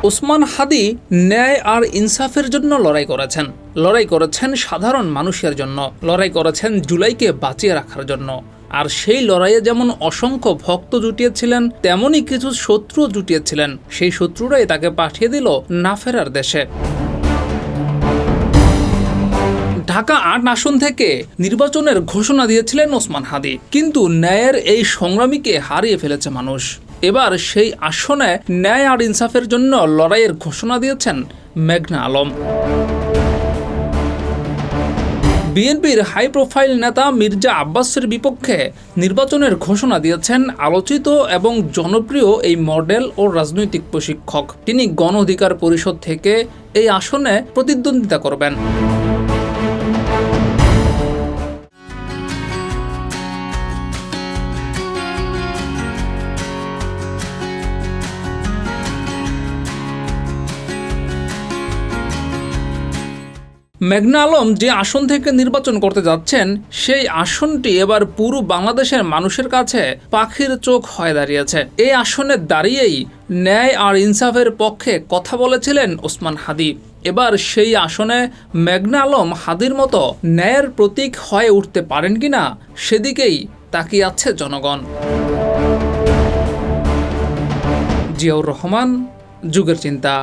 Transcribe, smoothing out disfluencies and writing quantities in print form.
ওসমান হাদি ন্যায় আর ইনসাফের জন্য লড়াই করেছেন সাধারণ মানুষের জন্য, লড়াই করেছেন জুলাইকে বাঁচিয়ে রাখার জন্য। আর সেই লড়াইয়ে যেমন অসংখ্য ভক্ত জুটিয়েছিলেন, তেমনই কিছু শত্রু জুটিয়েছিলেন। সেই শত্রুরাই তাকে পাঠিয়ে দিল না ফেরার দেশে। ঢাকা ৮ আসন থেকে নির্বাচনের ঘোষণা দিয়েছিলেন ওসমান হাদি, কিন্তু ন্যায়ের এই সংগ্রামীকে হারিয়ে ফেলেছে মানুষ। এবার সেই আসনে ন্যায় আর ইনসাফের জন্য লড়াইয়ের ঘোষণা দিয়েছেন মেঘনা আলম। বিএনপির হাই প্রোফাইল নেতা মির্জা আব্বাসের বিপক্ষে নির্বাচনের ঘোষণা দিয়েছেন আলোচিত এবং জনপ্রিয় এই মডেল ও রাজনৈতিক প্রশিক্ষক। তিনি গণ অধিকার পরিষদ থেকে এই আসনে প্রতিদ্বন্দ্বিতা করবেন। মেঘনা আলম যে আসন থেকে নির্বাচন করতে যাচ্ছেন, সেই আসনটি এবার পুরো বাংলাদেশের মানুষের কাছে পাখির চোখ হয়ে দাঁড়িয়েছে। এই আসনে দাঁড়িয়েই ন্যায় আর ইনসাফের পক্ষে কথা বলেছিলেন ওসমান হাদি। এবার সেই আসনে মেঘনা আলম হাদির মতো ন্যায়ের প্রতীক হয়ে উঠতে পারেন কিনা, সেদিকেই তাকিয়ে আছে জনগণ। জিয়াউর রহমান, যুগের চিন্তা।